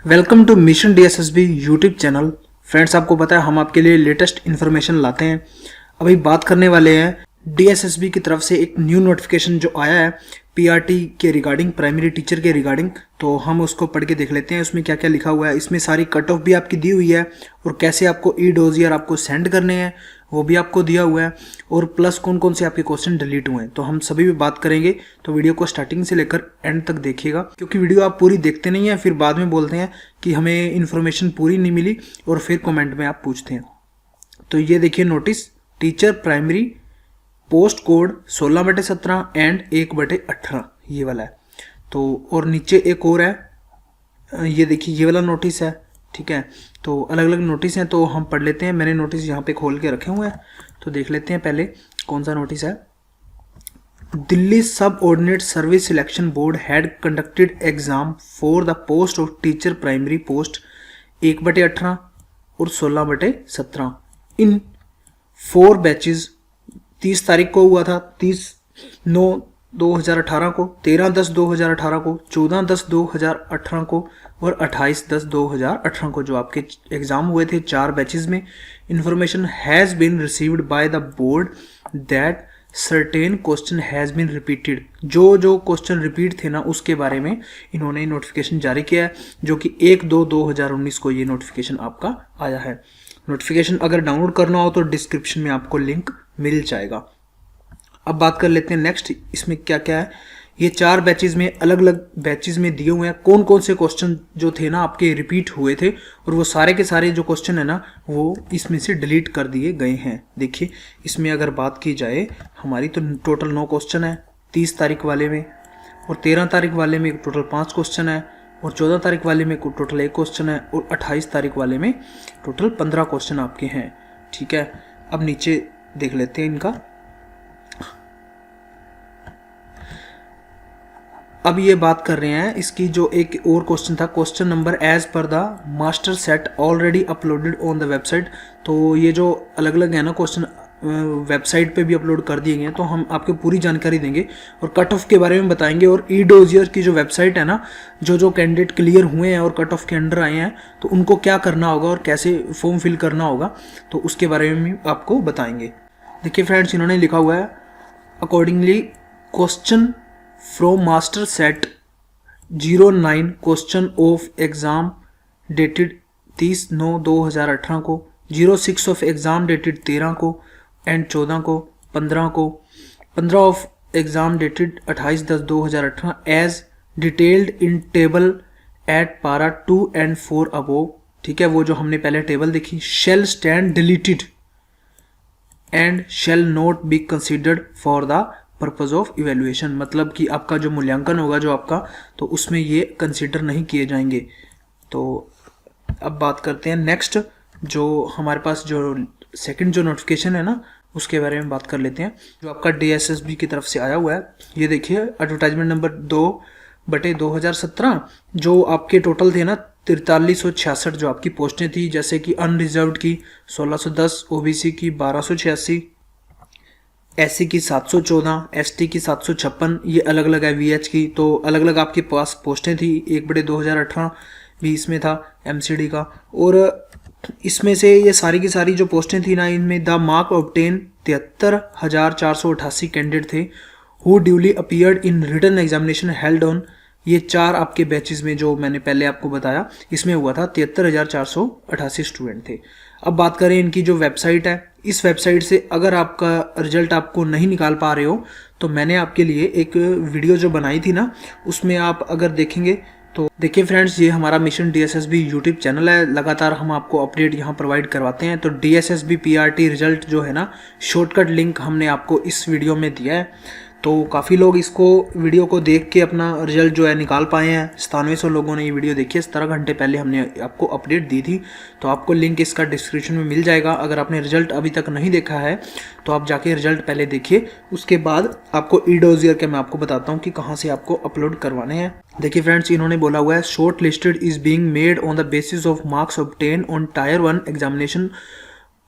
Welcome to mission DSSB YouTube channel. Friends, आपको पता है हम आपके लिए लेटेस्ट इन्फॉर्मेशन लाते हैं। अभी बात करने वाले हैं डीएसएसबी की तरफ से एक न्यू नोटिफिकेशन जो आया है पीआरटी के रिगार्डिंग, प्राइमरी टीचर के रिगार्डिंग। तो हम उसको पढ़ के देख लेते हैं उसमें क्या क्या लिखा हुआ है। इसमें सारी कट ऑफ भी आपकी दी हुई है और कैसे आपको ई डोजियर आपको सेंड करने हैं वो भी आपको दिया हुआ है, और प्लस कौन कौन से आपके क्वेश्चन डिलीट हुए हैं। तो हम सभी भी बात करेंगे, तो वीडियो को स्टार्टिंग से लेकर एंड तक देखिएगा, क्योंकि वीडियो आप पूरी देखते नहीं हैं, फिर बाद में बोलते हैं कि हमें इन्फॉर्मेशन पूरी नहीं मिली और फिर कमेंट में आप पूछते हैं। तो ये देखिए notice, teacher primary post code 16/17 and 1/18 ये वाला है। तो और नीचे एक और है, ये देखिए ये वाला नोटिस है, ठीक है। तो अलग अलग नोटिस हैं, तो हम पढ़ लेते हैं। मैंने नोटिस यहाँ पे खोल के रखे हुए हैं, तो देख लेते हैं पहले कौन सा नोटिस है। दिल्ली सब ordinate service selection board had conducted exam for the post of teacher primary post 1/18 और 16/17 इन 4 बैचेज। 30 तारीख को हुआ था, 30/9/2018 को, 13/10/2018 को, 14/10/2018 को और 28/10/2018 को जो आपके एग्जाम हुए थे 4 बैचेस में। Information has been received by the board that certain question has been repeated. जो क्वेश्चन रिपीट थे ना उसके बारे में इन्होंने नोटिफिकेशन जारी किया है, जो कि 1/2/2019 को ये नोटिफिकेशन आपका आया है। नोटिफिकेशन अगर डाउनलोड करना हो तो डिस्क्रिप्शन में आपको लिंक मिल जाएगा। अब बात कर लेते हैं नेक्स्ट, इसमें क्या क्या है। ये 4 बैचेज में अलग अलग बैचेज में दिए हुए हैं कौन कौन से क्वेश्चन जो थे ना आपके रिपीट हुए थे, और वो सारे के सारे जो क्वेश्चन है ना वो इसमें से डिलीट कर दिए गए हैं। देखिए इसमें अगर बात की जाए हमारी, तो टोटल 9 क्वेश्चन है 30 तारीख वाले में, और 13 तारीख वाले में टोटल 5 क्वेश्चन है, और 14 तारीख वाले में टोटल 1 क्वेश्चन है, और 28 तारीख वाले में टोटल 15 क्वेश्चन आपके हैं, ठीक है। अब नीचे देख लेते हैं इनका। अब ये बात कर रहे हैं इसकी, जो एक और क्वेश्चन था, question number as per the master set already uploaded on the website. तो ये जो अलग अलग है ना क्वेश्चन वेबसाइट पे भी अपलोड कर दिए गए हैं, तो हम आपको पूरी जानकारी देंगे और कट ऑफ के बारे में बताएंगे। और ई डोजियर की जो वेबसाइट है ना, जो कैंडिडेट क्लियर हुए हैं और कट ऑफ के अंडर आए हैं, तो उनको क्या करना होगा और कैसे फॉर्म फिल करना होगा, तो उसके बारे में भी आपको बताएंगे। देखिए फ्रेंड्स, इन्होंने लिखा हुआ है accordingly question from master set 09 question of exam dated 30/9/2018 को, 06 ऑफ एग्जाम डेटेड 13 को एंड 14 को, 15 को, 15 of exam dated 28/10/2018 as detailed in table at para 2 and 4 above, ठीक है। वो जो हमने पहले टेबल देखी, shall stand deleted and shall not be considered for the purpose of evaluation. मतलब कि आपका जो मूल्यांकन होगा जो आपका, तो उसमें ये कंसिडर नहीं किए जाएंगे। तो अब बात करते हैं नेक्स्ट, जो हमारे पास जो सेकंड जो नोटिफिकेशन है ना उसके बारे में बात कर लेते हैं, जो आपका डीएसएसबी की तरफ से आया हुआ है। ये देखिए एडवर्टाइजमेंट नंबर 2/2017, जो आपके टोटल थे ना 4366 जो आपकी पोस्टें थी, जैसे कि अनरिजर्व्ड की 1610, ओबीसी की 1286, एससी की 714, एसटी की 756, ये अलग अलग है वीएच की। तो अलग अलग आपके पास पोस्टें थी। 1/2018 भी इसमें था एमसीडी का, और इसमें से ये सारी की सारी जो पोस्टें थी ना, इनमें द मार्क ऑब्टेन 73,488 कैंडिडेट थे who duly appeared in written examination held on. ये 4 आपके बैचेस में जो मैंने पहले आपको बताया इसमें हुआ था, 73,488 स्टूडेंट थे। अब बात करें इनकी जो वेबसाइट है, इस वेबसाइट से अगर आपका रिजल्ट आपको नहीं निकाल पा रहे हो, तो मैंने आपके लिए एक वीडियो जो बनाई थी ना, उसमें आप अगर देखेंगे तो देखिए फ्रेंड्स, ये हमारा मिशन डीएसएसबी यूट्यूब चैनल है। लगातार हम आपको अपडेट यहाँ प्रोवाइड करवाते हैं। तो डीएसएसबी पीआरटी रिजल्ट जो है ना, शॉर्टकट लिंक हमने आपको इस वीडियो में दिया है। तो काफ़ी लोग इसको वीडियो को देख के अपना रिजल्ट जो है निकाल पाए हैं। 9700 लोगों ने ये वीडियो देखी है। 17 घंटे पहले हमने आपको अपडेट दी थी, तो आपको लिंक इसका डिस्क्रिप्शन में मिल जाएगा। अगर आपने रिजल्ट अभी तक नहीं देखा है तो आप जाके रिजल्ट पहले देखिए, उसके बाद आपको ई डोजियर के मैं आपको बताता हूँ कि कहाँ से आपको अपलोड करवाने हैं। देखिए फ्रेंड्स, इन्होंने बोला हुआ है short listed is being made on the basis of marks obtain on tyre 1 examination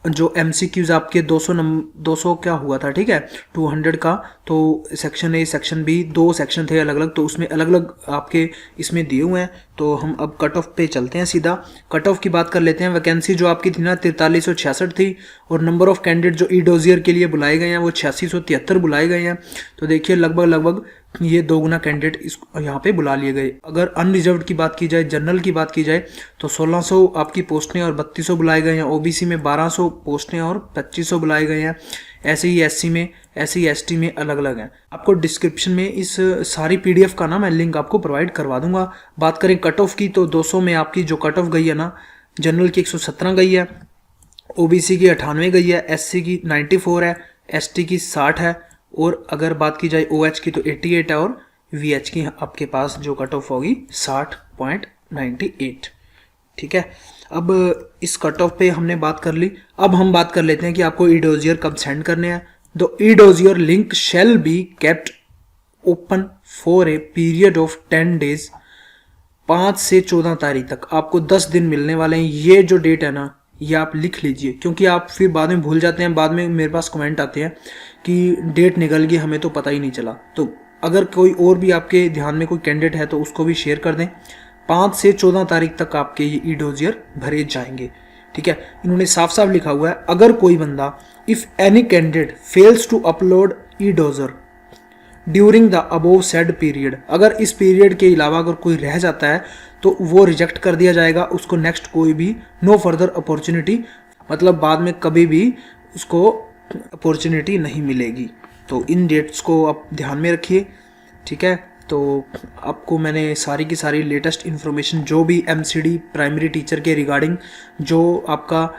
जो एमसीक्यूज आपके 200 क्या हुआ था, ठीक है, 200 का। तो section A section B 2 section थे अलग अलग, तो उसमें अलग अलग आपके इसमें दिए हुए हैं। तो तो हम अब कट ऑफ पे चलते हैं सीधा। कट ऑफ की बात कर लेते हैं। वैकेंसी जो आपकी थी ना 4366 थी, और नंबर ऑफ कैंडिडेट जो ई डोजियर के लिए बुलाए गए हैं वो 8673 बुलाए गए हैं। तो देखिए लगभग ये 2 गुना कैंडिडेट इस यहाँ पे बुला लिए गए। अगर अनरिजर्व्ड की बात की जाए, जनरल की बात की जाए, तो 1600 आपकी पोस्टें और 3200 बुलाए गए हैं। ओबीसी में 1200 पोस्टें और 2500 बुलाए गए हैं। ऐसे ही एससी में, ऐसे ही एसटी में अलग अलग हैं। आपको डिस्क्रिप्शन में इस सारी पीडीएफ का ना मैं लिंक आपको प्रोवाइड करवा दूंगा। बात करें कट ऑफ की, तो 200 में आपकी जो कट ऑफ गई है ना, जनरल की 117 गई है, ओबीसी की 98 गई है, एससी की 94 है, एसटी की 60 है, और अगर बात की जाए ओएच की तो 88 है, और वीएच की आपके पास जो कट ऑफ होगी 60.98। ठीक है, अब इस कट ऑफ पे हमने बात कर ली। अब हम बात कर लेते हैं कि आपको ई डोजियर कब सेंड करने हैं। The E dossier link shall be kept open for a period of 10 days. 5 से 14 तारीख तक आपको 10 दिन मिलने वाले हैं। ये जो डेट है ना, ये आप लिख लीजिए, क्योंकि आप फिर बाद में भूल जाते हैं। बाद में मेरे पास कमेंट आते हैं कि डेट निकल गई, हमें तो पता ही नहीं चला। तो अगर कोई और भी आपके ध्यान में कोई कैंडिडेट है तो उसको भी शेयर कर दें। 5 से 14 तारीख तक आपके ये ई डोजियर भरे जाएंगे। ठीक है, इन्होंने साफ साफ लिखा हुआ है, अगर कोई बंदा if any candidate fails to upload e dossier during the above said period, अगर इस पीरियड के अलावा अगर कोई रह जाता है तो वो रिजेक्ट कर दिया जाएगा। उसको नेक्स्ट कोई भी नो फर्दर अपॉर्चुनिटी, मतलब बाद में कभी भी उसको अपॉर्चुनिटी नहीं मिलेगी। तो इन डेट्स को आप ध्यान में रखिए। ठीक है, तो आपको मैंने सारी की सारी लेटेस्ट इन्फॉर्मेशन जो भी एमसीडी प्राइमरी टीचर के रिगार्डिंग, जो आपका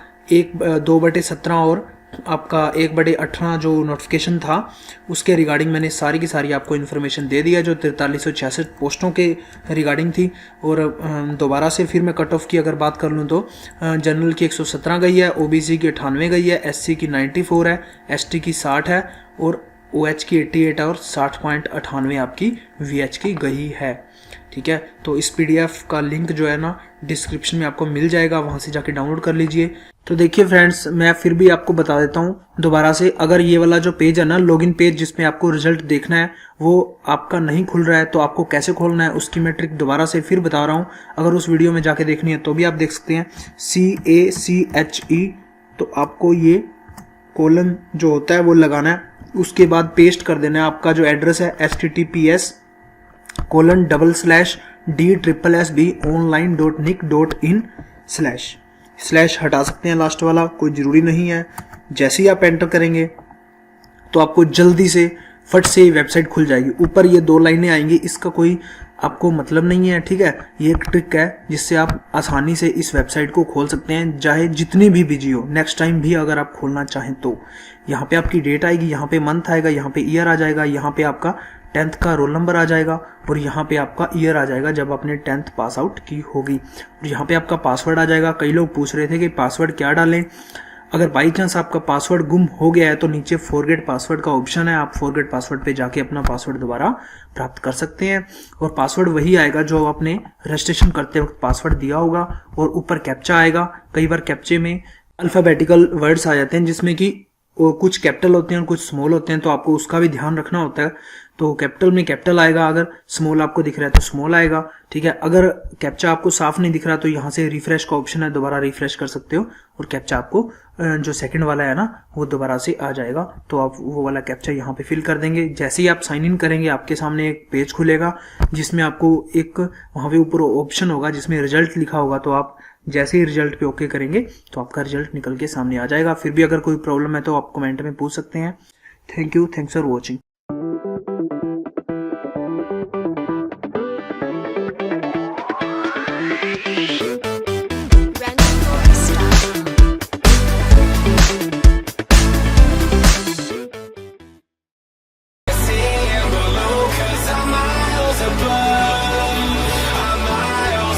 2/17 और आपका 1/18 जो नोटिफिकेशन था उसके रिगार्डिंग मैंने सारी की सारी आपको इन्फॉर्मेशन दे दिया, जो 4366 पोस्टों के रिगार्डिंग थी। और दोबारा से फिर मैं कट ऑफ की अगर बात कर लूँ तो जनरल की 117 गई है, ओबीसी की 98 गई है, एससी की 94 है, एसटी की 60 है, और ओएच की 88 है, और 60.98 आपकी वीएच की गई है। ठीक है, तो इस पीडीएफ का लिंक जो है ना डिस्क्रिप्शन में आपको मिल जाएगा, वहाँ से जाके डाउनलोड कर लीजिए। तो देखिए फ्रेंड्स, मैं फिर भी आपको बता देता हूँ दोबारा से, अगर ये वाला जो पेज है ना, लॉगिन पेज जिसमें आपको रिजल्ट देखना है, वो आपका नहीं खुल रहा है तो आपको कैसे खोलना है उसकी मैं ट्रिक दोबारा से फिर बता रहा हूँ। अगर उस वीडियो में जाके देखनी है तो भी आप देख सकते हैं। CACHE, तो आपको ये कोलन जो होता है वो लगाना है, उसके बाद पेस्ट कर देना है आपका जो एड्रेस है https://d/SSB_online.nic.in/ स्लैश हटा सकते हैं लास्ट वाला, कोई ज़रूरी नहीं है। जैसे ही आप एंटर करेंगे तो आपको जल्दी से फट से वेबसाइट खुल जाएगी। ऊपर ये 2 लाइनें आएंगी, इसका कोई आपको मतलब नहीं है। ठीक है, ये एक ट्रिक है जिससे आप आसानी से इस वेबसाइट को खोल सकते हैं, चाहे जितनी भी बिजी हो। नेक्स्ट टाइम भी अगर आप खोलना चाहें तो यहाँ पे आपकी डेट आएगी, यहाँ पे मंथ आएगा, यहाँ पे ईयर आ जाएगा, यहाँ पे आपका 10th का रोल नंबर आ जाएगा, और यहाँ पे आपका ईयर आ जाएगा जब आपने 10th पास आउट की होगी, और यहाँ पे आपका पासवर्ड आ जाएगा। कई लोग पूछ रहे थे कि पासवर्ड क्या डालें। अगर बाई चांस आपका पासवर्ड गुम हो गया है तो नीचे फॉरगेट पासवर्ड का ऑप्शन है, आप फॉरगेट पासवर्ड पे जाके अपना पासवर्ड दोबारा प्राप्त कर सकते हैं, और पासवर्ड वही आएगा जो आपने रजिस्ट्रेशन करते वक्त पासवर्ड दिया होगा। और ऊपर कैप्चा आएगा। कई बार कैप्चे में अल्फाबेटिकल वर्ड्स आ जाते हैं जिसमें कि कुछ कैपिटल होते हैं और कुछ स्मॉल होते हैं, तो आपको उसका भी ध्यान रखना होता है। तो कैपिटल में कैपिटल आएगा, अगर स्मॉल आपको दिख रहा है तो स्मॉल आएगा। ठीक है, अगर कैप्चा आपको साफ नहीं दिख रहा तो यहाँ से रिफ्रेश का ऑप्शन है, दोबारा रिफ्रेश कर सकते हो, और कैप्चा आपको जो सेकंड वाला है ना वो दोबारा से आ जाएगा। तो आप वो वाला कैप्चा यहाँ पे फिल कर देंगे। जैसे ही आप साइन इन करेंगे आपके सामने एक पेज खुलेगा जिसमें आपको एक वहाँ पे ऊपर ऑप्शन होगा जिसमें रिजल्ट लिखा होगा। तो आप जैसे ही रिजल्ट पे ओके करेंगे तो आपका रिजल्ट निकल के सामने आ जाएगा। फिर भी अगर कोई प्रॉब्लम है तो आप कमेंट में पूछ सकते हैं। Thank you, thanks for watching.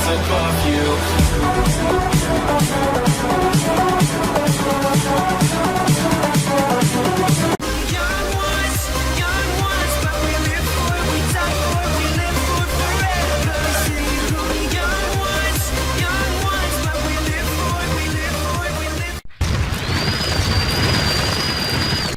above you.